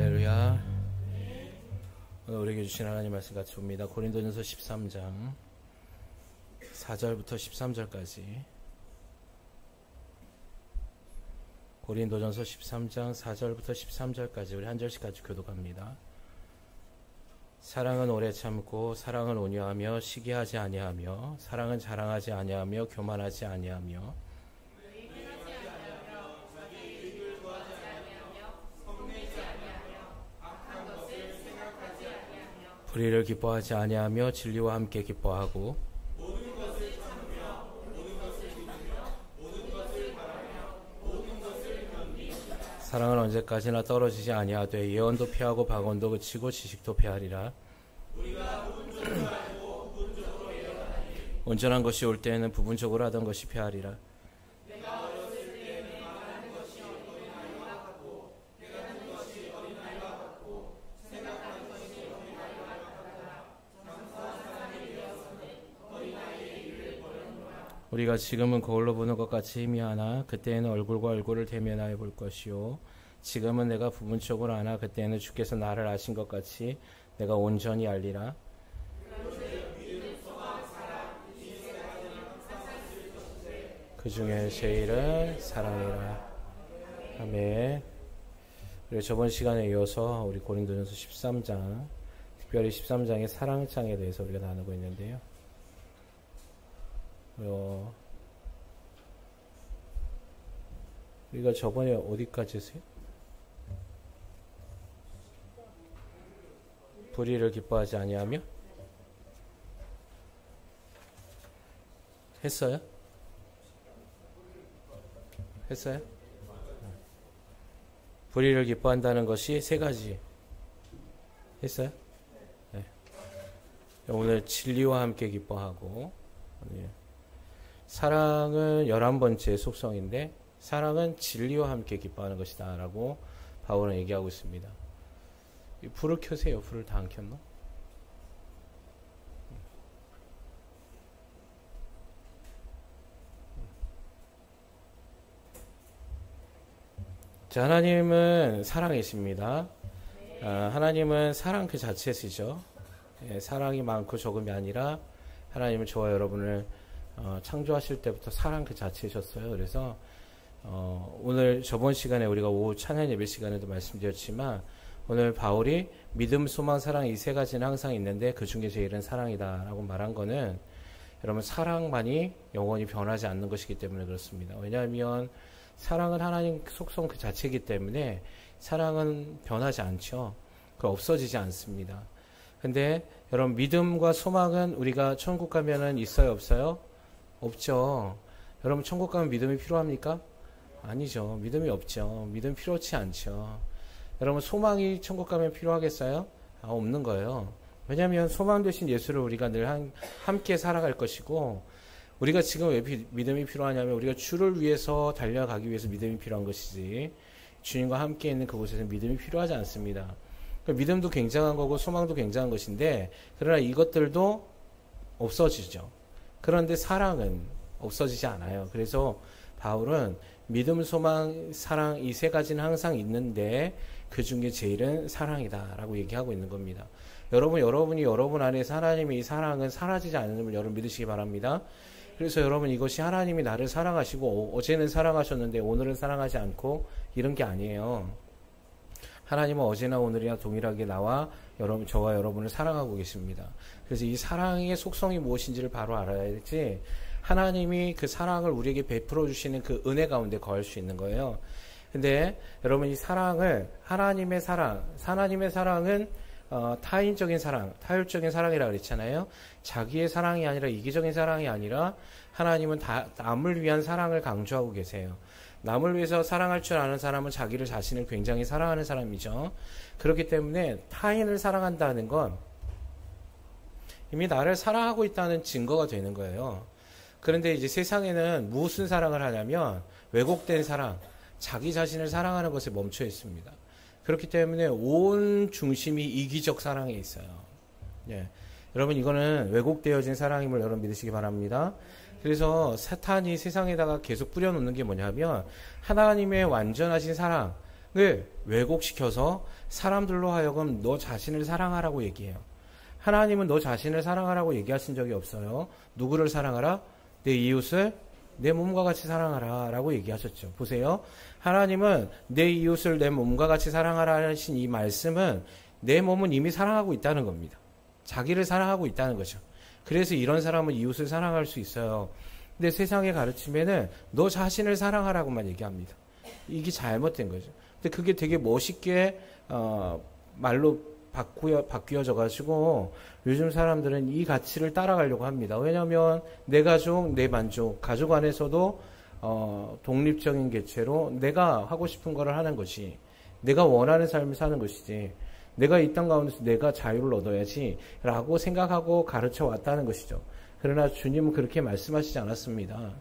할렐루야. 오늘 우리에게 주신 하나님 말씀 같이 봅니다. 고린도전서 13장 4절부터 13절까지. 고린도전서 13장 4절부터 13절까지 우리 한 절씩 같이 교독합니다. 사랑은 오래 참고 사랑은 온유하며 시기하지 아니하며 사랑은 자랑하지 아니하며 교만하지 아니하며 불의를 기뻐하지 아니하며 진리와 함께 기뻐하고 사랑은 언제까지나 떨어지지 아니하되 예언도 피하고 방언도 그치고 지식도 피하리라. 온전한 것이 올 때에는 부분적으로 하던 것이 피하리라. 우리가 지금은 거울로 보는 것 같이 희미하나 그때에는 얼굴과 얼굴을 대면하여 볼 것이요 지금은 내가 부분적으로 아나 그때에는 주께서 나를 아신 것 같이 내가 온전히 알리라. 그 중에 제일은 사랑이라. 아멘. 그리고 저번 시간에 이어서 우리 고린도전서 13장, 특별히 13장의 사랑장에 대해서 우리가 나누고 있는데요. 우리가 저번에 어디까지 했어요? 불의를 기뻐하지 아니하며 했어요? 했어요? 불의를 기뻐한다는 것이 세 가지 했어요? 네. 오늘 진리와 함께 기뻐하고 사랑은 11번째 속성인데 사랑은 진리와 함께 기뻐하는 것이다 라고 바울은 얘기하고 있습니다. 불을 켜세요. 불을 다 안 켰나? 자, 하나님은 사랑이십니다. 하나님은 사랑 그 자체시죠. 사랑이 많고 적음이 아니라 하나님은 저와 여러분을 창조하실 때부터 사랑 그 자체셨어요. 그래서 오늘 저번 시간에 우리가 오후 찬양 예배 시간에도 말씀드렸지만 오늘 바울이 믿음, 소망, 사랑 이 세 가지는 항상 있는데 그 중에 제일은 사랑이다 라고 말한 거는 여러분 사랑만이 영원히 변하지 않는 것이기 때문에 그렇습니다. 왜냐하면 사랑은 하나님 속성 그 자체이기 때문에 사랑은 변하지 않죠. 그 없어지지 않습니다. 근데 여러분 믿음과 소망은 우리가 천국 가면은 있어요, 없어요? 없죠. 여러분 천국 가면 믿음이 필요합니까? 아니죠. 믿음이 없죠. 믿음 필요치 않죠. 여러분 소망이 천국 가면 필요하겠어요? 없는 거예요. 왜냐하면 소망 되신 예수를 우리가 늘 함께 살아갈 것이고 우리가 지금 왜 믿음이 필요하냐면 우리가 주를 위해서 달려가기 위해서 믿음이 필요한 것이지 주님과 함께 있는 그곳에서 믿음이 필요하지 않습니다. 그러니까 믿음도 굉장한 거고 소망도 굉장한 것인데 그러나 이것들도 없어지죠. 그런데 사랑은 없어지지 않아요. 그래서 바울은 믿음, 소망, 사랑 이 세 가지는 항상 있는데 그 중에 제일은 사랑이다 라고 얘기하고 있는 겁니다. 여러분이 여러분 안에서 하나님의 이 사랑은 사라지지 않음을 여러분 믿으시기 바랍니다. 그래서 여러분 이것이 하나님이 나를 사랑하시고 어제는 사랑하셨는데 오늘은 사랑하지 않고 이런 게 아니에요. 하나님은 어제나 오늘이나 동일하게 저와 여러분을 사랑하고 계십니다. 그래서 이 사랑의 속성이 무엇인지를 바로 알아야지 하나님이 그 사랑을 우리에게 베풀어 주시는 그 은혜 가운데 거할 수 있는 거예요. 근데 여러분 이 사랑을 하나님의 사랑은 타인적인 사랑, 타율적인 사랑이라고 그랬잖아요. 자기의 사랑이 아니라 이기적인 사랑이 아니라 하나님은 남을 위한 사랑을 강조하고 계세요. 남을 위해서 사랑할 줄 아는 사람은 자기를 자신을 굉장히 사랑하는 사람이죠. 그렇기 때문에 타인을 사랑한다는 건 이미 나를 사랑하고 있다는 증거가 되는 거예요. 그런데 이제 세상에는 무슨 사랑을 하냐면 왜곡된 사랑, 자기 자신을 사랑하는 것에 멈춰 있습니다. 그렇기 때문에 온 중심이 이기적 사랑에 있어요. 예. 여러분 이거는 왜곡되어진 사랑임을 여러분 믿으시기 바랍니다. 그래서 사탄이 세상에다가 계속 뿌려놓는 게 뭐냐면 하나님의 완전하신 사랑, 그 왜곡시켜서 사람들로 하여금 너 자신을 사랑하라고 얘기해요. 하나님은 너 자신을 사랑하라고 얘기하신 적이 없어요. 누구를 사랑하라? 내 이웃을 내 몸과 같이 사랑하라 라고 얘기하셨죠. 보세요. 하나님은 내 이웃을 내 몸과 같이 사랑하라 하신 이 말씀은 내 몸은 이미 사랑하고 있다는 겁니다. 자기를 사랑하고 있다는 거죠. 그래서 이런 사람은 이웃을 사랑할 수 있어요. 근데 세상의 가르침에는 너 자신을 사랑하라고만 얘기합니다. 이게 잘못된 거죠. 근데 그게 되게 멋있게 말로 바뀌어져 가지고 요즘 사람들은 이 가치를 따라가려고 합니다. 왜냐하면 내 가족, 내 만족, 가족 안에서도 독립적인 개체로 내가 하고 싶은 거를 하는 것이, 내가 원하는 삶을 사는 것이지, 내가 이 땅 가운데서 내가 자유를 얻어야지 라고 생각하고 가르쳐 왔다는 것이죠. 그러나 주님은 그렇게 말씀하시지 않았습니다.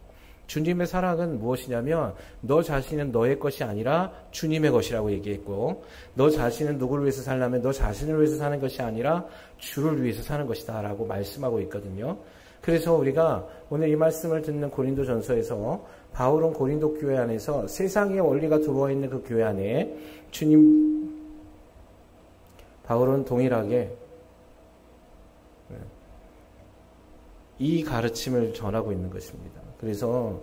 주님의 사랑은 무엇이냐면 너 자신은 너의 것이 아니라 주님의 것이라고 얘기했고, 너 자신은 누구를 위해서 살려면 너 자신을 위해서 사는 것이 아니라 주를 위해서 사는 것이다 라고 말씀하고 있거든요. 그래서 우리가 오늘 이 말씀을 듣는 고린도전서에서 바울은 고린도 교회 안에서 세상의 원리가 들어와 있는 그 교회 안에 바울은 동일하게 이 가르침을 전하고 있는 것입니다. 그래서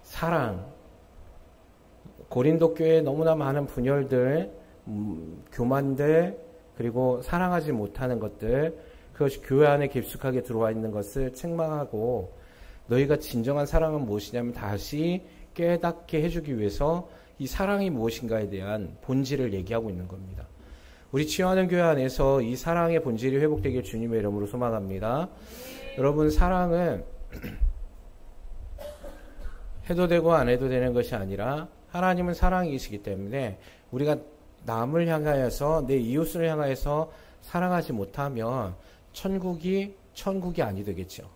사랑, 고린도 교회에 너무나 많은 분열들, 교만들, 그리고 사랑하지 못하는 것들, 그것이 교회 안에 깊숙하게 들어와 있는 것을 책망하고, 너희가 진정한 사랑은 무엇이냐면 다시 깨닫게 해주기 위해서 이 사랑이 무엇인가에 대한 본질을 얘기하고 있는 겁니다. 우리 치유하는 교회 안에서 이 사랑의 본질이 회복되길 주님의 이름으로 소망합니다. 여러분, 사랑은 해도 되고 안 해도 되는 것이 아니라 하나님은 사랑이시기 때문에 우리가 남을 향하여서, 내 이웃을 향하여서 사랑하지 못하면 천국이 아니 되겠죠.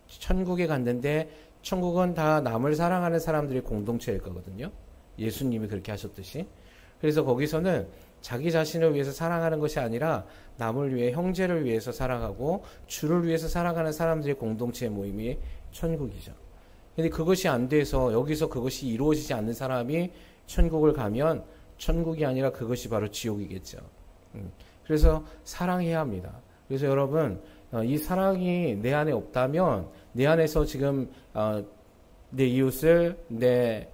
천국에 갔는데 천국은 다 남을 사랑하는 사람들이 공동체일 거거든요. 예수님이 그렇게 하셨듯이. 그래서 거기서는 자기 자신을 위해서 사랑하는 것이 아니라 남을 위해, 형제를 위해서 사랑하고 주를 위해서 살아가는 사람들의 공동체의 모임이 천국이죠. 근데 그것이 안 돼서, 여기서 그것이 이루어지지 않는 사람이 천국을 가면 천국이 아니라 그것이 바로 지옥이겠죠. 그래서 사랑해야 합니다. 그래서 여러분, 이 사랑이 내 안에 없다면, 내 안에서 지금 내 이웃을, 내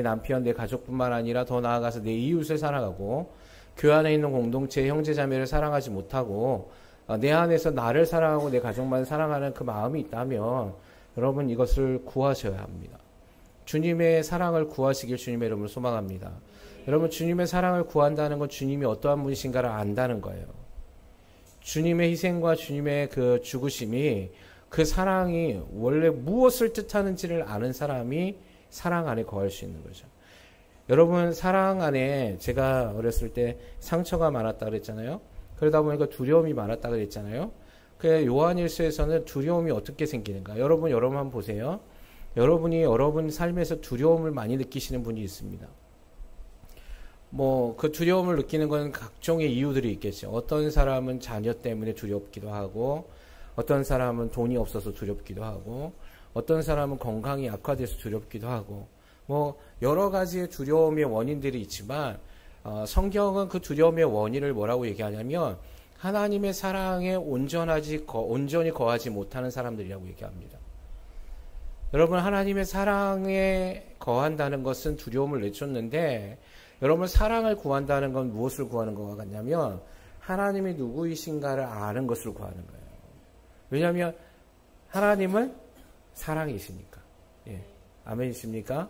남편, 내 가족뿐만 아니라 더 나아가서 내 이웃을 사랑하고, 교회 안에 있는 공동체의 형제자매를 사랑하지 못하고, 내 안에서 나를 사랑하고 내 가족만 사랑하는 그 마음이 있다면 여러분, 이것을 구하셔야 합니다. 주님의 사랑을 구하시길 주님의 이름으로 소망합니다. 여러분, 주님의 사랑을 구한다는 건 주님이 어떠한 분이신가를 안다는 거예요. 주님의 희생과 주님의 그 죽으심이, 그 사랑이 원래 무엇을 뜻하는지를 아는 사람이 사랑 안에 거할 수 있는 거죠. 여러분, 사랑 안에, 제가 어렸을 때 상처가 많았다 그랬잖아요. 그러다 보니까 두려움이 많았다 그랬잖아요. 그 요한일서에서는 두려움이 어떻게 생기는가? 여러분 한번 보세요. 여러분이 여러분 삶에서 두려움을 많이 느끼시는 분이 있습니다. 그 두려움을 느끼는 건 각종의 이유들이 있겠죠. 어떤 사람은 자녀 때문에 두렵기도 하고, 어떤 사람은 돈이 없어서 두렵기도 하고, 어떤 사람은 건강이 악화돼서 두렵기도 하고, 여러 가지의 두려움의 원인들이 있지만, 성경은 그 두려움의 원인을 뭐라고 얘기하냐면, 하나님의 사랑에 온전히 거하지 못하는 사람들이라고 얘기합니다. 여러분, 하나님의 사랑에 거한다는 것은 두려움을 내쫓는데, 여러분, 사랑을 구한다는 건 무엇을 구하는 것과 같냐면 하나님이 누구이신가를 아는 것을 구하는 거예요. 왜냐하면 하나님은 사랑이시니까. 예. 아멘이십니까?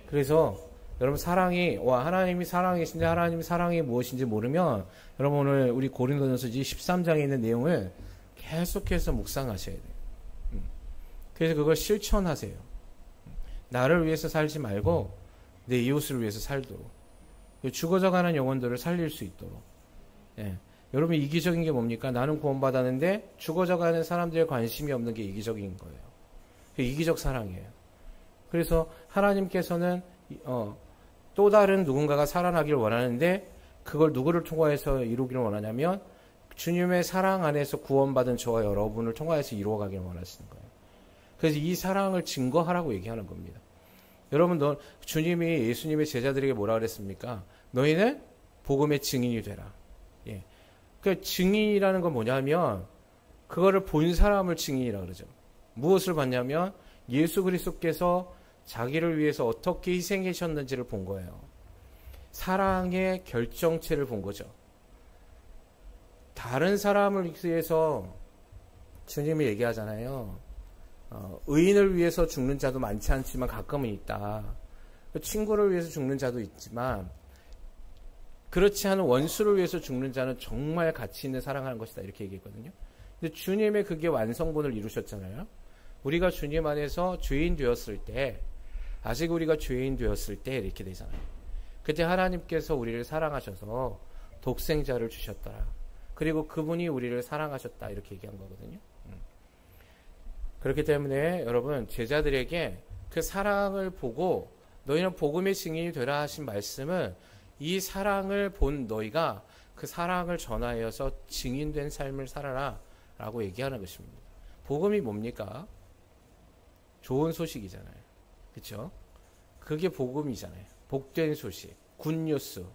그래서 여러분, 하나님이 사랑이신데 하나님이 사랑이 무엇인지 모르면 여러분, 오늘 우리 고린도전서 13장에 있는 내용을 계속해서 묵상하셔야 돼요. 그래서 그걸 실천하세요. 나를 위해서 살지 말고 내 이웃을 위해서 살도록, 죽어져가는 영혼들을 살릴 수 있도록. 예. 여러분, 이기적인 게 뭡니까? 나는 구원받았는데 죽어져가는 사람들에 관심이 없는 게 이기적인 거예요. 이기적 사랑이에요. 그래서 하나님께서는 또 다른 누군가가 살아나길 원하는데, 그걸 누구를 통하여서 이루기를 원하냐면 주님의 사랑 안에서 구원받은 저와 여러분을 통하여서 이루어가길 원하시는 거예요. 그래서 이 사랑을 증거하라고 얘기하는 겁니다. 여러분, 주님이 예수님의 제자들에게 뭐라 그랬습니까? 너희는 복음의 증인이 되라. 예. 그 증인이라는 건 뭐냐면 그거를 본 사람을 증인이라고 그러죠. 무엇을 봤냐면 예수 그리스도께서 자기를 위해서 어떻게 희생하셨는지를 본 거예요. 사랑의 결정체를 본 거죠. 다른 사람을 위해서 주님이 얘기하잖아요. 의인을 위해서 죽는 자도 많지 않지만 가끔은 있다. 친구를 위해서 죽는 자도 있지만 그렇지 않은 원수를 위해서 죽는 자는 정말 가치 있는 사랑하는 것이다. 이렇게 얘기했거든요. 근데 주님의 그게 완성본을 이루셨잖아요. 우리가 주님 안에서 죄인 되었을 때, 아직 우리가 죄인 되었을 때 이렇게 되잖아요. 그때 하나님께서 우리를 사랑하셔서 독생자를 주셨더라. 그리고 그분이 우리를 사랑하셨다. 이렇게 얘기한 거거든요. 그렇기 때문에 여러분, 제자들에게 그 사랑을 보고 너희는 복음의 증인이 되라 하신 말씀은 이 사랑을 본 너희가 그 사랑을 전하여서 증인된 삶을 살아라 라고 얘기하는 것입니다. 복음이 뭡니까? 좋은 소식이잖아요. 그렇죠? 그게 복음이잖아요. 복된 소식, 굿뉴스.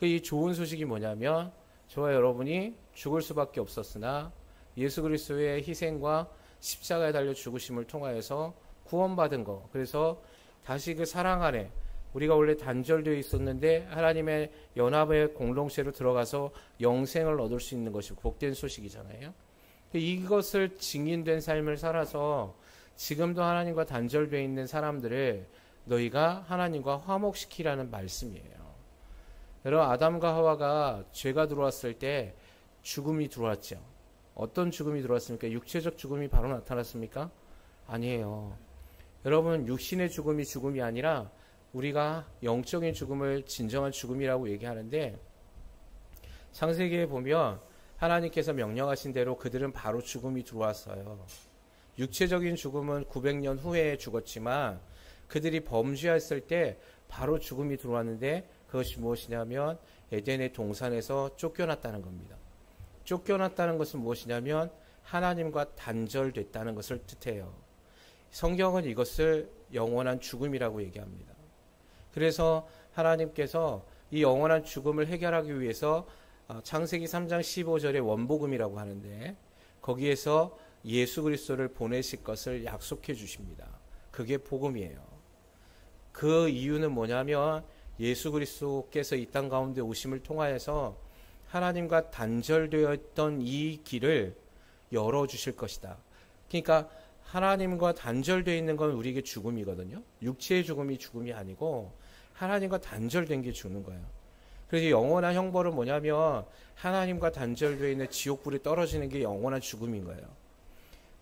이 좋은 소식이 뭐냐면 저와 여러분이 죽을 수밖에 없었으나 예수 그리스도의 희생과 십자가에 달려 죽으심을 통하여서 구원받은 거. 그래서 다시 그 사랑 안에 우리가 원래 단절되어 있었는데 하나님의 연합의 공동체로 들어가서 영생을 얻을 수 있는 것이 복된 소식이잖아요. 이것을 증인된 삶을 살아서 지금도 하나님과 단절되어 있는 사람들을 너희가 하나님과 화목시키라는 말씀이에요. 여러분, 아담과 하와가 죄가 들어왔을 때 죽음이 들어왔죠. 어떤 죽음이 들어왔습니까? 육체적 죽음이 바로 나타났습니까? 아니에요. 여러분, 육신의 죽음이 아니라 우리가 영적인 죽음을 진정한 죽음이라고 얘기하는데, 창세기에 보면 하나님께서 명령하신 대로 그들은 바로 죽음이 들어왔어요. 육체적인 죽음은 900년 후에 죽었지만 그들이 범죄했을 때 바로 죽음이 들어왔는데, 그것이 무엇이냐면 에덴의 동산에서 쫓겨났다는 겁니다. 쫓겨났다는 것은 무엇이냐면 하나님과 단절됐다는 것을 뜻해요. 성경은 이것을 영원한 죽음이라고 얘기합니다. 그래서 하나님께서 이 영원한 죽음을 해결하기 위해서 창세기 3장 15절에 원복음이라고 하는데 거기에서 예수 그리스도를 보내실 것을 약속해 주십니다. 그게 복음이에요. 그 이유는 뭐냐면 예수 그리스도께서 이 땅 가운데 오심을 통하여서 하나님과 단절되어 있던 이 길을 열어주실 것이다. 그러니까 하나님과 단절되어 있는 건 우리에게 죽음이거든요. 육체의 죽음이 아니고 하나님과 단절된 게 죽는 거예요. 그래서 영원한 형벌은 뭐냐면 하나님과 단절되어 있는 지옥불에 떨어지는 게 영원한 죽음인 거예요.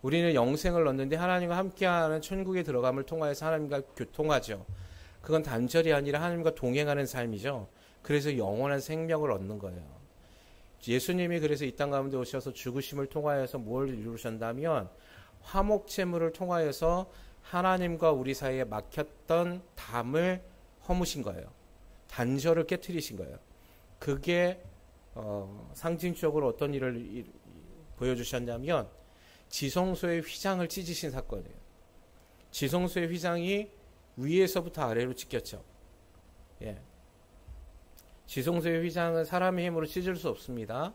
우리는 영생을 얻는데 하나님과 함께하는 천국에 들어감을 통하여서 하나님과 교통하죠. 그건 단절이 아니라 하나님과 동행하는 삶이죠. 그래서 영원한 생명을 얻는 거예요. 예수님이 그래서 이 땅 가운데 오셔서 죽으심을 통하여서 뭘 이루셨다면 화목제물을 통하여서 하나님과 우리 사이에 막혔던 담을 허무신 거예요. 단절을 깨트리신 거예요. 그게 상징적으로 어떤 일을 보여주셨냐면 지성소의 휘장을 찢으신 사건이에요. 지성소의 휘장이 위에서부터 아래로 찢겼죠. 예. 지성소의 휘장은 사람의 힘으로 찢을 수 없습니다.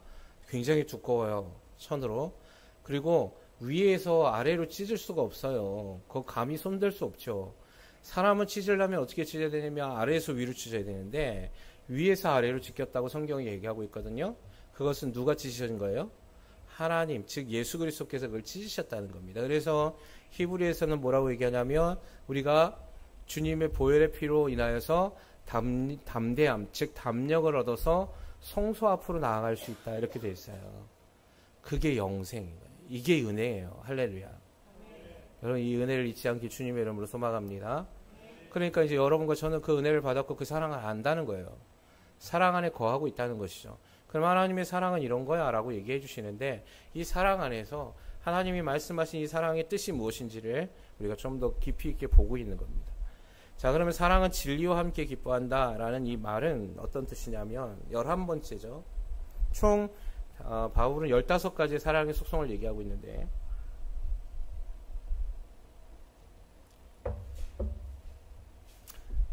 굉장히 두꺼워요. 천으로. 그리고 위에서 아래로 찢을 수가 없어요. 그거 감히 손댈 수 없죠. 사람은 찢으려면 어떻게 찢어야 되냐면 아래에서 위로 찢어야 되는데 위에서 아래로 찢겼다고 성경이 얘기하고 있거든요. 그것은 누가 찢으신 거예요? 하나님, 즉 예수 그리스도께서 그걸 찢으셨다는 겁니다. 그래서 히브리에서는 뭐라고 얘기하냐면 우리가 주님의 보혈의 피로 인하여서 담대함, 즉 담력을 얻어서 성소 앞으로 나아갈 수 있다. 이렇게 돼 있어요. 그게 영생인 거예요. 이게 은혜예요. 할렐루야. 여러분, 이 은혜를 잊지 않게 주님의 이름으로 소망합니다. 그러니까 이제 여러분과 저는 그 은혜를 받았고 그 사랑을 안다는 거예요. 사랑 안에 거하고 있다는 것이죠. 그럼 하나님의 사랑은 이런 거야 라고 얘기해 주시는데 이 사랑 안에서 하나님이 말씀하신 이 사랑의 뜻이 무엇인지를 우리가 좀 더 깊이 있게 보고 있는 겁니다. 자, 그러면 사랑은 진리와 함께 기뻐한다 라는 이 말은 어떤 뜻이냐면 11번째죠. 총 바울은 15가지의 사랑의 속성을 얘기하고 있는데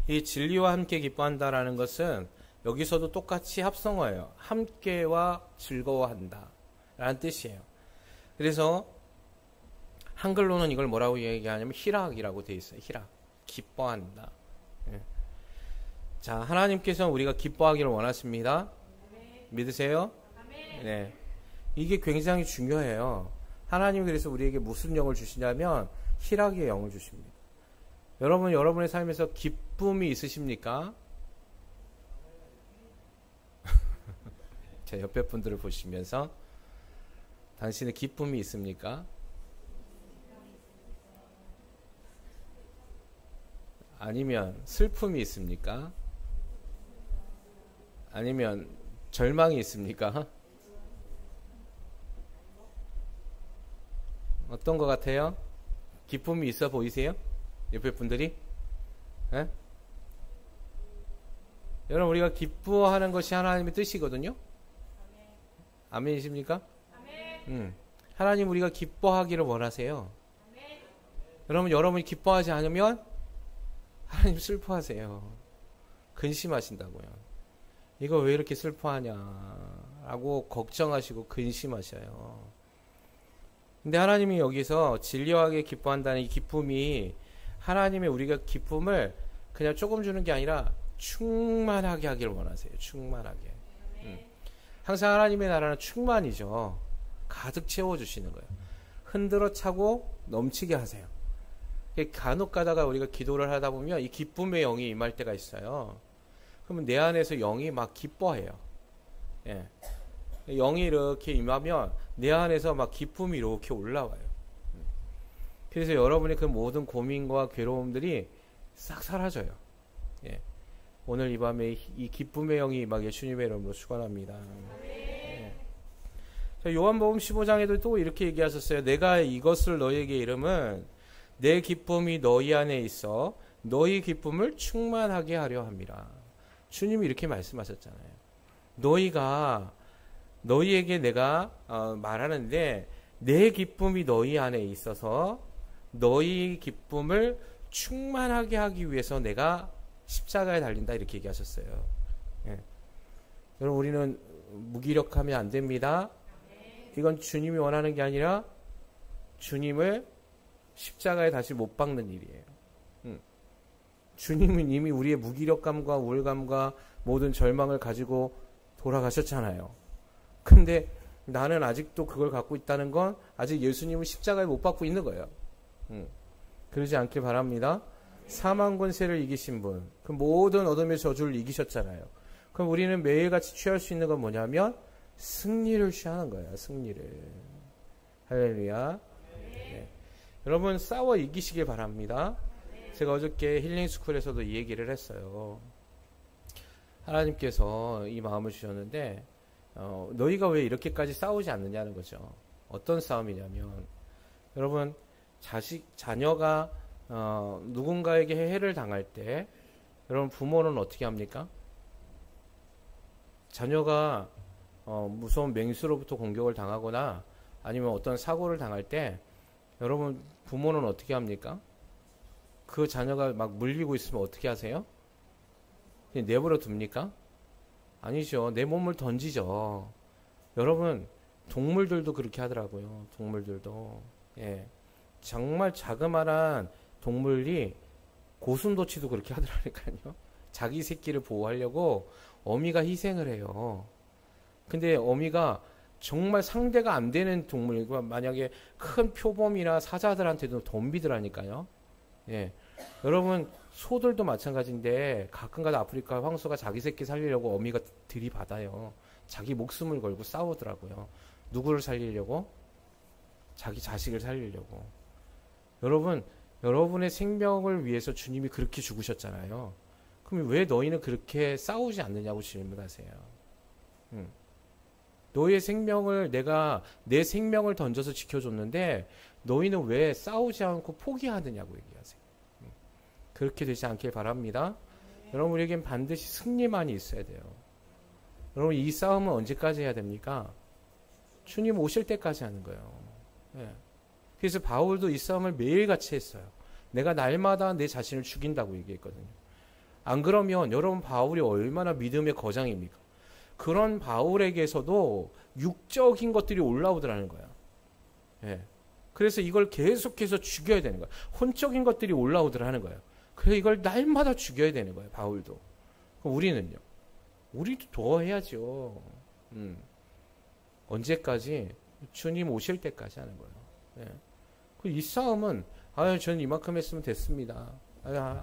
이 진리와 함께 기뻐한다라는 것은 여기서도 똑같이 합성어예요. 함께와 즐거워한다 라는 뜻이에요. 그래서 한글로는 이걸 뭐라고 얘기하냐면 희락이라고 되어 있어요. 희락, 기뻐한다. 예. 자, 하나님께서 우리가 기뻐하기를 원하십니다. 믿으세요? 네. 이게 굉장히 중요해요. 하나님이 그래서 우리에게 무슨 영을 주시냐면 희락의 영을 주십니다. 여러분, 여러분의 삶에서 기쁨이 있으십니까? 제 옆에 분들을 보시면서 당신의 기쁨이 있습니까? 아니면 슬픔이 있습니까? 아니면 절망이 있습니까? 어떤 것 같아요? 기쁨이 있어 보이세요? 옆에 분들이? 에? 여러분, 우리가 기뻐하는 것이 하나님의 뜻이거든요. 아멘이십니까? 하나님 우리가 기뻐하기를 원하세요. 여러분, 여러분이 기뻐하지 않으면 하나님 슬퍼하세요. 근심하신다고요. 이거 왜 이렇게 슬퍼하냐라고 걱정하시고 근심하셔요. 근데 하나님이 여기서 진리하게 기뻐한다는 이 기쁨이 하나님의 우리가 기쁨을 그냥 조금 주는 게 아니라 충만하게 하기를 원하세요. 충만하게. 항상 하나님의 나라는 충만이죠. 가득 채워주시는 거예요. 흔들어 차고 넘치게 하세요. 간혹 가다가 우리가 기도를 하다 보면 이 기쁨의 영이 임할 때가 있어요. 그러면 내 안에서 영이 막 기뻐해요. 예. 영이 이렇게 임하면 내 안에서 막 기쁨이 이렇게 올라와요. 그래서 여러분의 그 모든 고민과 괴로움들이 싹 사라져요. 예. 오늘 이 밤에 이 기쁨의 영이 막 예수님의 이름으로 축원합니다. 예. 요한복음 15장에도 또 이렇게 얘기하셨어요. 내가 이것을 너희에게 이름은 내 기쁨이 너희 안에 있어 너희 기쁨을 충만하게 하려 함이라. 주님이 이렇게 말씀하셨잖아요. 너희에게 내가 말하는데 내 기쁨이 너희 안에 있어서 너희 기쁨을 충만하게 하기 위해서 내가 십자가에 달린다 이렇게 얘기하셨어요. 예. 여러분, 우리는 무기력하면 안 됩니다. 이건 주님이 원하는 게 아니라 주님을 십자가에 다시 못 박는 일이에요. 주님은 이미 우리의 무기력감과 우울감과 모든 절망을 가지고 돌아가셨잖아요. 근데 나는 아직도 그걸 갖고 있다는 건 아직 예수님을 십자가에 못 박고 있는 거예요. 그러지 않길 바랍니다. 사망 권세를 이기신 분, 그 모든 어둠의 저주를 이기셨잖아요. 그럼 우리는 매일같이 취할 수 있는 건 뭐냐면 승리를 취하는 거예요. 승리를. 할렐루야. 네. 여러분, 싸워 이기시길 바랍니다. 제가 어저께 힐링스쿨에서도 이 얘기를 했어요. 하나님께서 이 마음을 주셨는데 너희가 왜 이렇게까지 싸우지 않느냐는 거죠. 어떤 싸움이냐면, 여러분, 자녀가 누군가에게 해를 당할 때 여러분 부모는 어떻게 합니까? 자녀가 무서운 맹수로부터 공격을 당하거나 아니면 어떤 사고를 당할 때 여러분 부모는 어떻게 합니까? 그 자녀가 막 물리고 있으면 어떻게 하세요? 그냥 내버려 둡니까? 아니죠. 내 몸을 던지죠. 여러분, 동물들도 그렇게 하더라고요. 동물들도. 예. 정말 자그마한 동물이 고슴도치도 그렇게 하더라니까요. 자기 새끼를 보호하려고 어미가 희생을 해요. 근데 어미가 정말 상대가 안 되는 동물, 만약에 큰 표범이나 사자들한테도 덤비더라니까요. 예. 여러분, 소들도 마찬가지인데 가끔가다 아프리카 황소가 자기 새끼 살리려고 어미가 들이받아요. 자기 목숨을 걸고 싸우더라고요. 누구를 살리려고? 자기 자식을 살리려고. 여러분, 여러분의 생명을 위해서 주님이 그렇게 죽으셨잖아요. 그럼 왜 너희는 그렇게 싸우지 않느냐고 질문하세요. 너희의 생명을 내가 내 생명을 던져서 지켜줬는데 너희는 왜 싸우지 않고 포기하느냐고 얘기하세요. 그렇게 되지 않길 바랍니다. 여러분, 우리에겐 반드시 승리만이 있어야 돼요. 여러분, 이 싸움은 언제까지 해야 됩니까? 주님 오실 때까지 하는 거예요. 예. 그래서 바울도 이 싸움을 매일같이 했어요. 내가 날마다 내 자신을 죽인다고 얘기했거든요. 안 그러면 여러분 바울이 얼마나 믿음의 거장입니까? 그런 바울에게서도 육적인 것들이 올라오더라는 거야. 예. 그래서 이걸 계속해서 죽여야 되는 거야. 혼적인 것들이 올라오더라는 거예요. 그래서 이걸 날마다 죽여야 되는 거예요. 바울도. 그럼 우리는요? 우리도 더 해야죠. 언제까지? 주님 오실 때까지 하는 거예요. 예. 이 싸움은 저는 이만큼 했으면 됐습니다.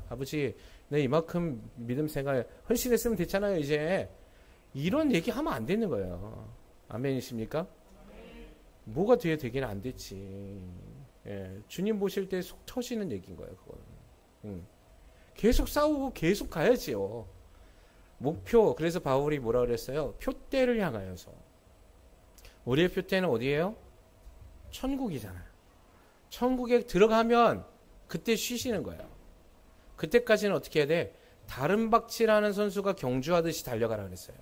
아버지, 내 이만큼 믿음 생활 헌신했으면 됐잖아요. 이제 이런 얘기 하면 안 되는 거예요. 아멘이십니까? 뭐가 돼야 되기는 안 됐지. 예. 주님 보실 때 속 터지는 얘기인 거예요. 그거는. 계속 싸우고 계속 가야지요. 목표. 그래서 바울이 뭐라 그랬어요? 표대를 향하여서. 우리의 표대는 어디예요? 천국이잖아요. 천국에 들어가면 그때 쉬시는 거예요. 그때까지는 어떻게 해야 돼? 다른 박치라는 선수가 경주하듯이 달려가라 그랬어요.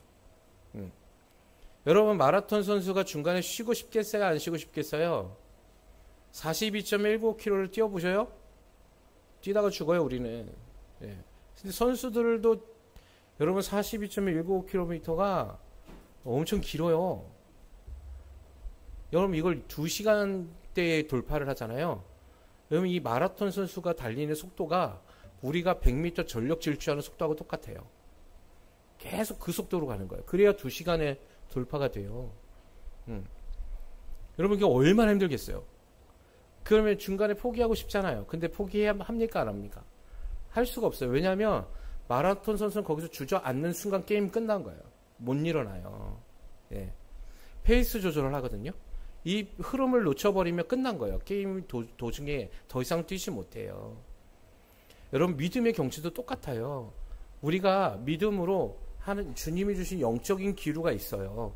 여러분 마라톤 선수가 중간에 쉬고 싶겠어요? 안 쉬고 싶겠어요? 42.19km를 뛰어보셔요? 뛰다가 죽어요 우리는. 예. 근데 선수들도 여러분 42.19km가 엄청 길어요. 여러분 이걸 2시간대에 돌파를 하잖아요. 여러분 이 마라톤 선수가 달리는 속도가 우리가 100m 전력 질주하는 속도하고 똑같아요. 계속 그 속도로 가는 거예요. 그래야 2시간에 돌파가 돼요. 여러분 이게 얼마나 힘들겠어요. 그러면 중간에 포기하고 싶잖아요. 근데 포기합니까 안 합니까? 할 수가 없어요. 왜냐하면 마라톤 선수는 거기서 주저앉는 순간 게임 끝난 거예요. 못 일어나요. 예. 페이스 조절을 하거든요. 이 흐름을 놓쳐버리면 끝난 거예요. 게임 도중에 더 이상 뛰지 못해요. 여러분 믿음의 경치도 똑같아요. 우리가 믿음으로 하는 주님이 주신 영적인 기류가 있어요.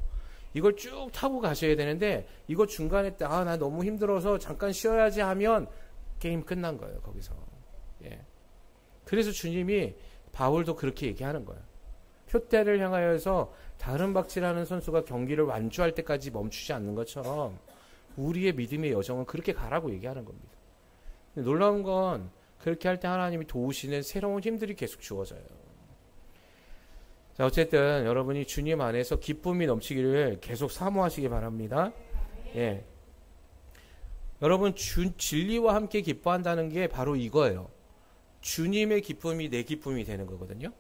이걸 쭉 타고 가셔야 되는데 이거 중간에 나 너무 힘들어서 잠깐 쉬어야지 하면 게임 끝난 거예요. 거기서. 예. 그래서 주님이 바울도 그렇게 얘기하는 거예요. 표대를 향하여서 다른 박치라는 선수가 경기를 완주할 때까지 멈추지 않는 것처럼 우리의 믿음의 여정은 그렇게 가라고 얘기하는 겁니다. 근데 놀라운 건 그렇게 할 때 하나님이 도우시는 새로운 힘들이 계속 주어져요. 자, 어쨌든 여러분이 주님 안에서 기쁨이 넘치기를 계속 사모하시기 바랍니다. 예. 여러분 진리와 함께 기뻐한다는 게 바로 이거예요. 주님의 기쁨이 내 기쁨이 되는 거거든요.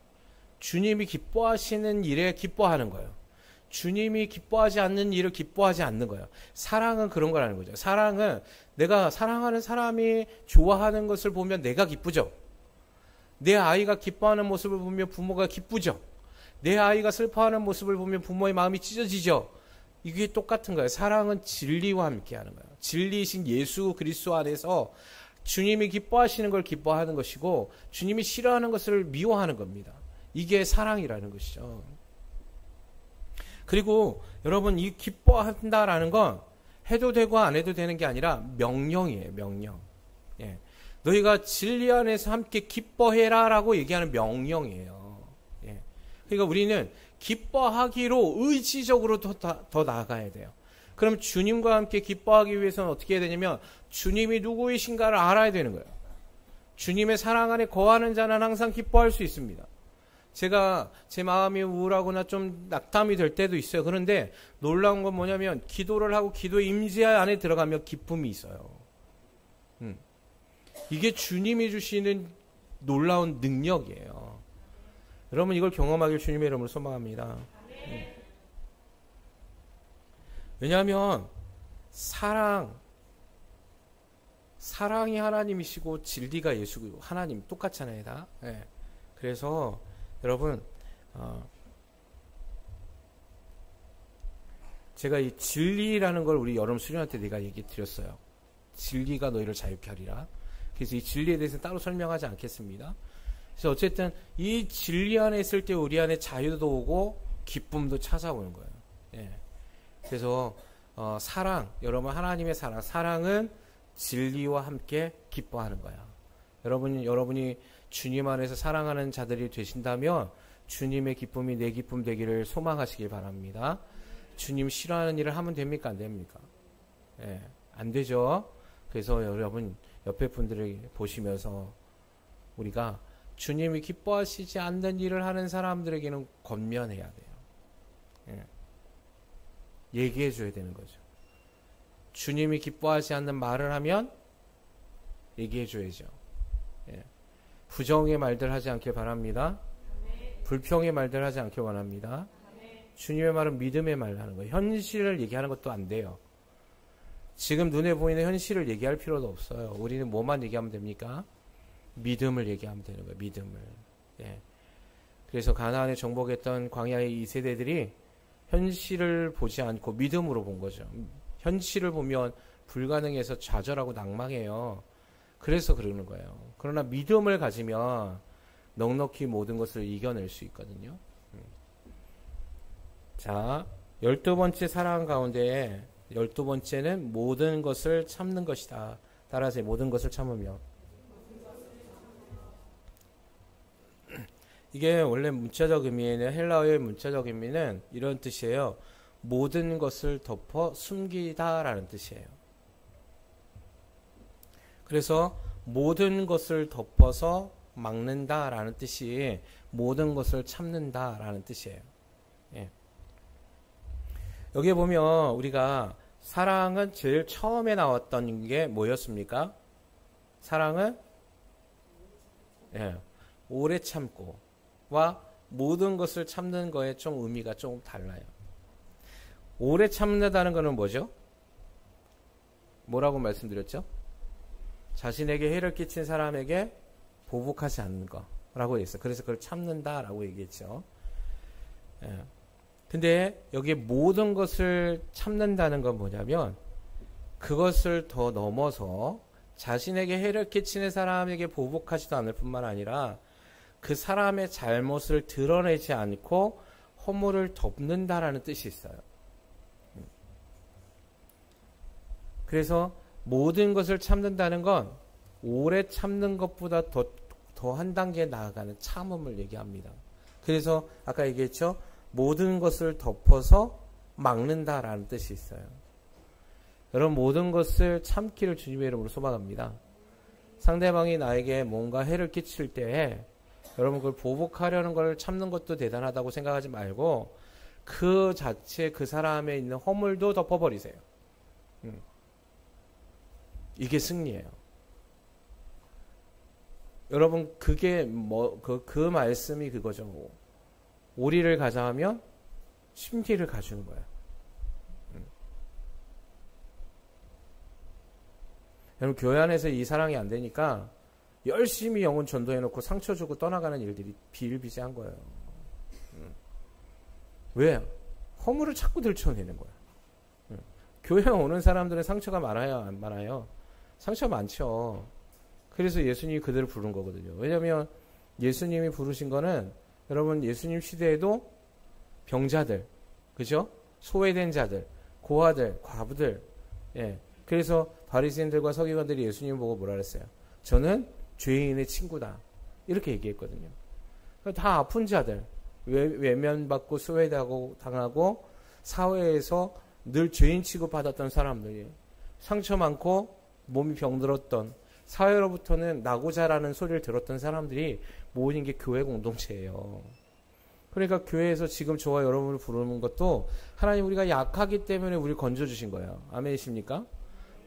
주님이 기뻐하시는 일에 기뻐하는 거예요. 주님이 기뻐하지 않는 일을 기뻐하지 않는 거예요. 사랑은 그런 거라는 거죠. 사랑은 내가 사랑하는 사람이 좋아하는 것을 보면 내가 기쁘죠. 내 아이가 기뻐하는 모습을 보면 부모가 기쁘죠. 내 아이가 슬퍼하는 모습을 보면 부모의 마음이 찢어지죠. 이게 똑같은 거예요. 사랑은 진리와 함께 하는 거예요. 진리이신 예수 그리스도 안에서 주님이 기뻐하시는 걸 기뻐하는 것이고 주님이 싫어하는 것을 미워하는 겁니다. 이게 사랑이라는 것이죠. 그리고 여러분 이 기뻐한다라는 건 해도 되고 안 해도 되는 게 아니라 명령이에요. 명령. 예. 너희가 진리 안에서 함께 기뻐해라 라고 얘기하는 명령이에요. 예. 그러니까 우리는 기뻐하기로 의지적으로 더 나아가야 돼요. 그럼 주님과 함께 기뻐하기 위해서는 어떻게 해야 되냐면 주님이 누구이신가를 알아야 되는 거예요. 주님의 사랑 안에 거하는 자는 항상 기뻐할 수 있습니다. 제가 제 마음이 우울하거나 좀 낙담이 될 때도 있어요. 그런데 놀라운 건 뭐냐면 기도를 하고 기도의 임재 안에 들어가면 기쁨이 있어요. 이게 주님이 주시는 놀라운 능력이에요. 여러분 이걸 경험하길 주님의 이름으로 소망합니다. 왜냐하면 사랑이 하나님이시고 진리가 예수고 하나님 똑같잖아요. 다. 네. 그래서 여러분 제가 이 진리라는 걸 우리 여름 수련회 때 내가 얘기 드렸어요. 진리가 너희를 자유케 하리라. 그래서 이 진리에 대해서는 따로 설명하지 않겠습니다. 그래서 어쨌든 이 진리 안에 있을 때 우리 안에 자유도 오고 기쁨도 찾아오는 거예요. 예. 그래서 사랑, 여러분 하나님의 사랑은 진리와 함께 기뻐하는 거야. 여러분이 주님 안에서 사랑하는 자들이 되신다면 주님의 기쁨이 내 기쁨 되기를 소망하시길 바랍니다. 주님 싫어하는 일을 하면 됩니까? 안 됩니까? 예, 안 되죠. 그래서 여러분 옆에 분들을 보시면서 우리가 주님이 기뻐하시지 않는 일을 하는 사람들에게는 권면해야 돼요. 예. 얘기해 줘야 되는 거죠. 주님이 기뻐하지 않는 말을 하면 얘기해 줘야죠. 예. 부정의 말들 하지 않길 바랍니다. 불평의 말들 하지 않길 원합니다. 주님의 말은 믿음의 말을 하는 거예요. 현실을 얘기하는 것도 안 돼요. 지금 눈에 보이는 현실을 얘기할 필요도 없어요. 우리는 뭐만 얘기하면 됩니까? 믿음을 얘기하면 되는 거예요. 믿음을. 예. 그래서 가나안에 정복했던 광야의 이 세대들이 현실을 보지 않고 믿음으로 본 거죠. 현실을 보면 불가능해서 좌절하고 낭망해요. 그래서 그러는 거예요. 그러나 믿음을 가지면 넉넉히 모든 것을 이겨낼 수 있거든요. 자, 12번째 사랑 가운데 12번째는 모든 것을 참는 것이다. 따라서 모든 것을 참으며. 이게 원래 문자적 의미에는, 헬라어의 문자적 의미는 이런 뜻이에요. 모든 것을 덮어 숨기다라는 뜻이에요. 그래서 모든 것을 덮어서 막는다라는 뜻이 모든 것을 참는다라는 뜻이에요. 예. 여기 보면 우리가 사랑은 제일 처음에 나왔던 게 뭐였습니까? 사랑은 오래 참고와 모든 것을 참는 거에 좀 의미가 조금 달라요. 오래 참는다는 것은 뭐죠? 뭐라고 말씀드렸죠? 자신에게 해를 끼친 사람에게 보복하지 않는 거라고 했어요. 그래서 그걸 참는다라고 얘기했죠. 근데 여기 모든 것을 참는다는 건 뭐냐면 그것을 더 넘어서 자신에게 해를 끼치는 사람에게 보복하지도 않을 뿐만 아니라 그 사람의 잘못을 드러내지 않고 허물을 덮는다라는 뜻이 있어요. 그래서 모든 것을 참는다는 건 오래 참는 것보다 더 한 단계 나아가는 참음을 얘기합니다. 그래서 아까 얘기했죠. 모든 것을 덮어서 막는다라는 뜻이 있어요. 여러분 모든 것을 참기를 주님의 이름으로 소망합니다. 상대방이 나에게 뭔가 해를 끼칠 때 여러분 그걸 보복하려는 걸 참는 것도 대단하다고 생각하지 말고 그 자체 그 사람에 있는 허물도 덮어버리세요. 이게 승리예요. 여러분 그게 그 말씀이 그거죠. 오리를 가져가면 심리를 가주는 거예요. 여러분 교회 안에서 이 사랑이 안 되니까 열심히 영혼 전도해놓고 상처 주고 떠나가는 일들이 비일비재한 거예요. 왜? 허물을 자꾸 들춰내는 거예요. 교회 오는 사람들은 상처가 많아요, 안 많아요? 상처가 많죠. 그래서 예수님이 그들을 부른 거거든요. 왜냐하면 예수님이 부르신 거는 여러분 예수님 시대에도 병자들, 그죠? 소외된 자들, 고아들, 과부들, 그래서 바리새인들과 서기관들이 예수님 보고 뭐라 그랬어요? 저는 죄인의 친구다. 이렇게 얘기했거든요. 다 아픈 자들, 외면받고 소외당하고 사회에서 늘 죄인 취급받았던 사람들이 상처 많고 몸이 병들었던 사회로부터는 나고자라는 소리를 들었던 사람들이 모이는 게 교회 공동체예요. 그러니까 교회에서 지금 저와 여러분을 부르는 것도 하나님 우리가 약하기 때문에 우리를 건져주신 거예요. 아멘이십니까?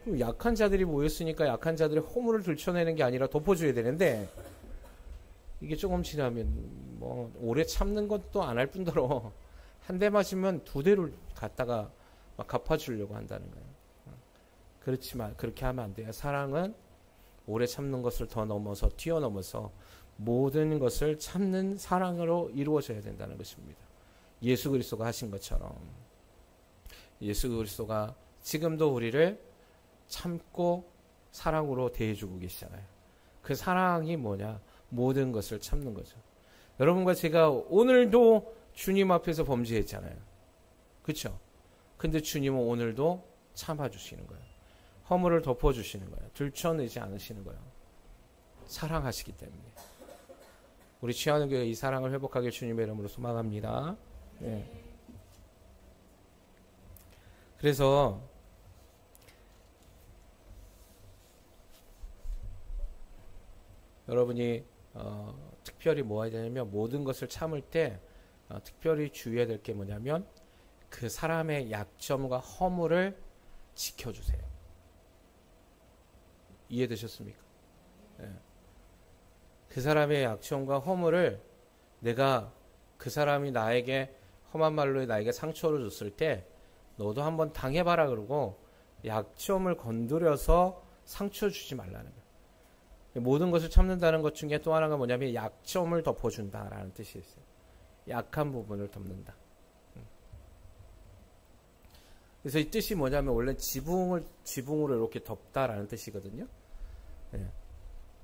그럼 약한 자들이 모였으니까 약한 자들의 허물을 들춰내는 게 아니라 덮어줘야 되는데 이게 조금 지나면 뭐 오래 참는 것도 안 할 뿐더러 한 대 맞으면 두 대를 갖다가 막 갚아주려고 한다는 거예요. 그렇지만 그렇게 하면 안 돼요. 사랑은 오래 참는 것을 더 넘어서 뛰어넘어서 모든 것을 참는 사랑으로 이루어져야 된다는 것입니다. 예수 그리스도가 하신 것처럼 예수 그리스도가 지금도 우리를 참고 사랑으로 대해주고 계시잖아요. 그 사랑이 뭐냐? 모든 것을 참는 거죠. 여러분과 제가 오늘도 주님 앞에서 범죄했잖아요. 그렇죠? 근데 주님은 오늘도 참아주시는 거예요. 허물을 덮어주시는 거예요. 들춰내지 않으시는 거예요. 사랑하시기 때문에. 우리 취하는 교회 이 사랑을 회복하길 주님의 이름으로 소망합니다. 네. 그래서 여러분이 특별히 뭐 해야 되냐면 모든 것을 참을 때 특별히 주의해야 될 게 뭐냐면 그 사람의 약점과 허물을 지켜주세요. 이해되셨습니까? 예. 그 사람의 약점과 허물을 내가 그 사람이 나에게 험한 말로 나에게 상처를 줬을 때 너도 한번 당해봐라 그러고 약점을 건드려서 상처 주지 말라는 거예요. 모든 것을 참는다는 것 중에 또 하나가 뭐냐면 약점을 덮어준다라는 뜻이 있어요. 약한 부분을 덮는다. 그래서 이 뜻이 뭐냐면 원래 지붕으로 이렇게 덮다라는 뜻이거든요. 네.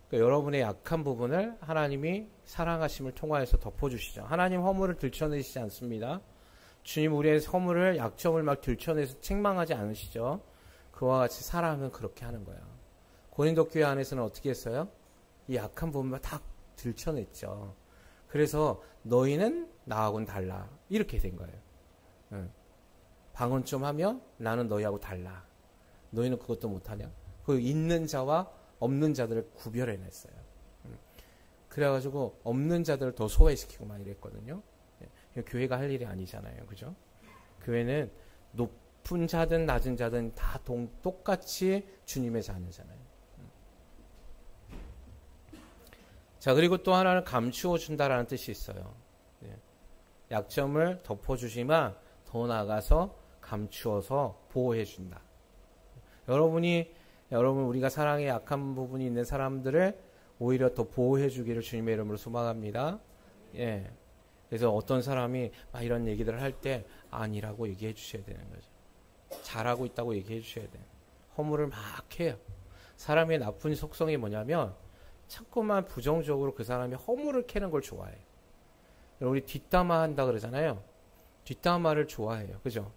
그러니까 여러분의 약한 부분을 하나님이 사랑하심을 통하여서 덮어주시죠. 하나님 허물을 들춰내시지 않습니다. 주님 우리의 허물을 약점을 막 들춰내서 책망하지 않으시죠. 그와 같이 사랑은 그렇게 하는 거예요. 고린도 교회 안에서는 어떻게 했어요? 이 약한 부분만 다 들춰냈죠. 그래서 너희는 나하고는 달라. 이렇게 된 거예요. 방언 좀 하면 나는 너희하고 달라. 너희는 그것도 못하냐? 그 있는 자와 없는 자들을 구별해냈어요. 그래가지고 없는 자들을 더 소외시키고 막 이랬거든요. 교회가 할 일이 아니잖아요. 그죠? 교회는 높은 자든 낮은 자든 다 똑같이 주님의 자녀잖아요. 자, 그리고 또 하나는 감추어 준다라는 뜻이 있어요. 약점을 덮어주지만 더 나아가서 감추어서 보호해 준다. 여러분 우리가 사랑에 약한 부분이 있는 사람들을 오히려 더 보호해 주기를 주님의 이름으로 소망합니다. 예. 그래서 어떤 사람이 막 이런 얘기들을 할 때 아니라고 얘기해 주셔야 되는 거죠. 잘하고 있다고 얘기해 주셔야 돼요. 허물을 막 해요. 사람의 나쁜 속성이 뭐냐면 자꾸만 부정적으로 그 사람이 허물을 캐는 걸 좋아해요. 우리 뒷담화 한다 그러잖아요. 뒷담화를 좋아해요. 그죠?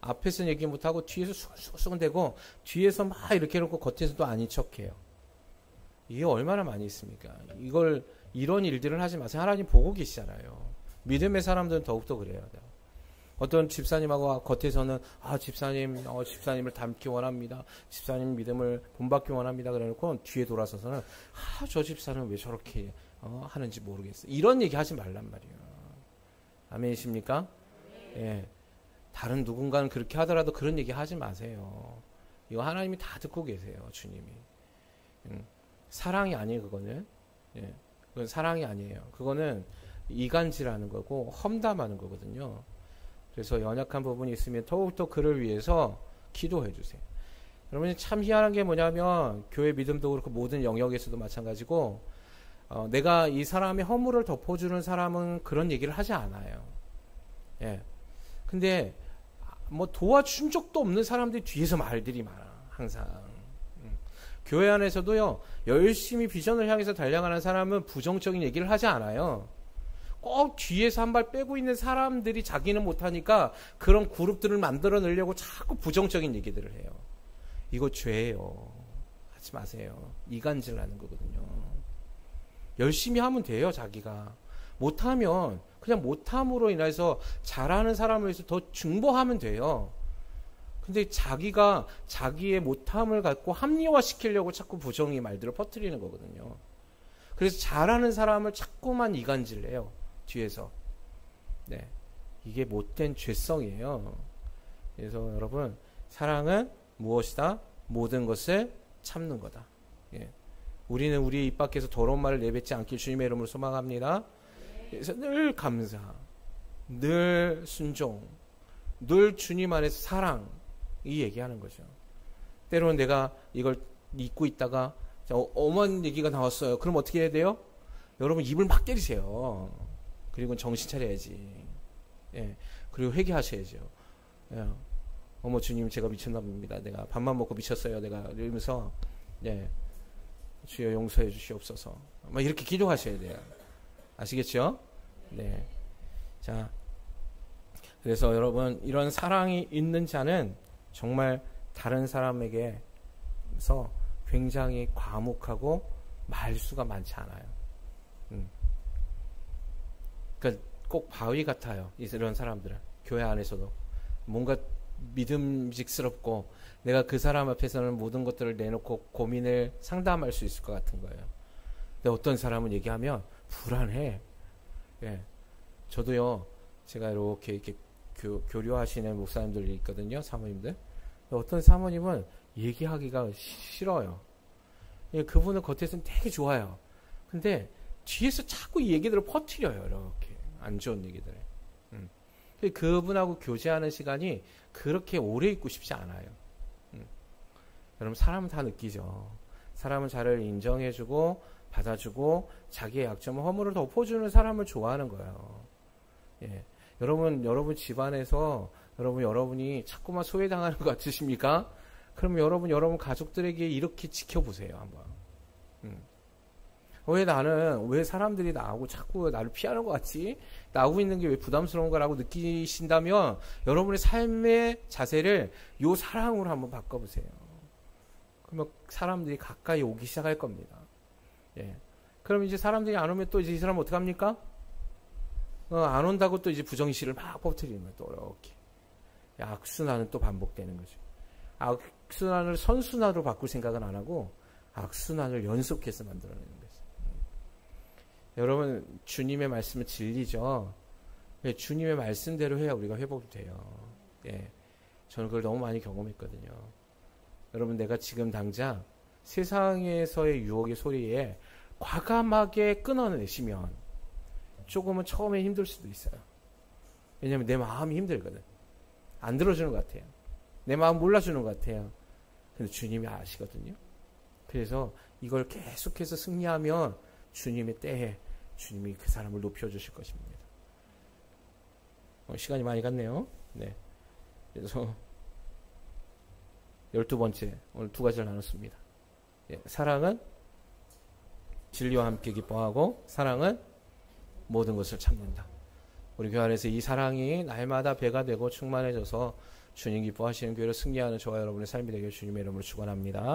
앞에서는 얘기 못하고 뒤에서 쑥쑥대고 뒤에서 막 이렇게 해놓고 겉에서도 아닌 척해요. 이게 얼마나 많이 있습니까? 이런 일들을 하지 마세요. 하나님 보고 계시잖아요. 믿음의 사람들은 더욱더 그래야 돼요. 어떤 집사님하고 겉에서는 집사님을 닮기 원합니다. 집사님 믿음을 본받기 원합니다. 그래놓고 뒤에 돌아서서는 저 집사는 왜 저렇게 하는지 모르겠어요. 이런 얘기 하지 말란 말이에요. 아멘이십니까? 예. 다른 누군가는 그렇게 하더라도 그런 얘기 하지 마세요. 이거 하나님이 다 듣고 계세요. 주님이. 사랑이 아니에요. 그거는. 예. 그건 사랑이 아니에요. 그거는 이간질하는 거고 험담하는 거거든요. 그래서 연약한 부분이 있으면 더욱더 그를 위해서 기도해 주세요. 여러분이 참 희한한 게 뭐냐면 교회 믿음도 그렇고 모든 영역에서도 마찬가지고 내가 이 사람의 허물을 덮어주는 사람은 그런 얘기를 하지 않아요. 예. 근데 뭐 도와준 적도 없는 사람들이 뒤에서 말들이 많아. 항상. 교회 안에서도요. 열심히 비전을 향해서 달려가는 사람은 부정적인 얘기를 하지 않아요. 꼭 뒤에서 한 발 빼고 있는 사람들이 자기는 못하니까 그런 그룹들을 만들어내려고 자꾸 부정적인 얘기들을 해요. 이거 죄예요. 하지 마세요. 이간질 하는 거거든요. 열심히 하면 돼요. 자기가. 못하면 그냥 못함으로 인해서 잘하는 사람을 위해서 더 중보하면 돼요. 근데 자기가 자기의 못함을 갖고 합리화시키려고 자꾸 부정의 말들을 퍼뜨리는 거거든요. 그래서 잘하는 사람을 자꾸만 이간질해요. 뒤에서. 네. 이게 못된 죄성이에요. 그래서 여러분, 사랑은 무엇이다? 모든 것을 참는 거다. 예. 우리는 우리의 입 밖에서 더러운 말을 내뱉지 않길 주님의 이름으로 소망합니다. 그래서 늘 감사, 늘 순종, 늘 주님 안에서 사랑, 이 얘기하는 거죠. 때로는 내가 이걸 잊고 있다가 엄한 얘기가 나왔어요. 그럼 어떻게 해야 돼요? 여러분 입을 막 때리세요. 그리고 정신 차려야지. 예. 그리고 회개하셔야죠. 예. 어머 주님 제가 미쳤나 봅니다. 내가 밥만 먹고 미쳤어요. 내가 이러면서 예. 주여 용서해 주시옵소서. 막 이렇게 기도하셔야 돼요. 아시겠죠? 네. 자, 그래서 여러분 이런 사랑이 있는 자는 정말 다른 사람에게서 굉장히 과묵하고 말수가 많지 않아요. 그러니까 꼭 바위 같아요. 이런 사람들은 교회 안에서도 뭔가 믿음직스럽고 내가 그 사람 앞에서는 모든 것들을 내놓고 고민을 상담할 수 있을 것 같은 거예요. 근데 어떤 사람은 얘기하면 불안해. 예. 저도요, 제가 이렇게 교류하시는 목사님들이 있거든요, 사모님들. 어떤 사모님은 얘기하기가 싫어요. 예, 그분은 겉에서는 되게 좋아요. 근데 뒤에서 자꾸 이 얘기들을 퍼뜨려요, 이렇게. 안 좋은 얘기들을. 그분하고 교제하는 시간이 그렇게 오래 있고 싶지 않아요. 여러분, 사람은 다 느끼죠. 사람은 자를 인정해주고, 받아주고, 자기의 약점을 허물을 덮어주는 사람을 좋아하는 거예요. 예. 여러분 집안에서 여러분이 자꾸만 소외당하는 것 같으십니까? 그러면 여러분 가족들에게 이렇게 지켜보세요, 한번. 왜 사람들이 나하고 자꾸 나를 피하는 것 같지? 나하고 있는 게 왜 부담스러운 거라고 느끼신다면, 여러분의 삶의 자세를 요 사랑으로 한번 바꿔보세요. 그러면 사람들이 가까이 오기 시작할 겁니다. 예. 그럼 이제 사람들이 안 오면 또 이제 이 사람 어떡합니까? 안 온다고 또 이제 부정시를 막 퍼뜨리는 거예요, 또 이렇게. 악순환은 또 반복되는 거죠. 악순환을 선순환으로 바꿀 생각은 안 하고, 악순환을 연속해서 만들어내는 거죠. 여러분, 주님의 말씀은 진리죠. 예, 주님의 말씀대로 해야 우리가 회복이 돼요. 예, 저는 그걸 너무 많이 경험했거든요. 여러분, 내가 지금 당장 세상에서의 유혹의 소리에 과감하게 끊어내시면 조금은 처음에 힘들 수도 있어요. 왜냐하면 내 마음이 힘들거든. 안 들어주는 것 같아요. 내 마음 몰라주는 것 같아요. 근데 주님이 아시거든요. 그래서 이걸 계속해서 승리하면 주님의 때에 주님이 그 사람을 높여주실 것입니다. 시간이 많이 갔네요. 네. 그래서 12번째, 오늘 두 가지를 나눴습니다. 예, 사랑은 진리와 함께 기뻐하고, 사랑은 모든 것을 참는다. 우리 교회 안에서 이 사랑이 날마다 배가 되고 충만해져서 주님 기뻐하시는 교회로 승리하는 저와 여러분의 삶이 되길 주님의 이름으로 축원합니다.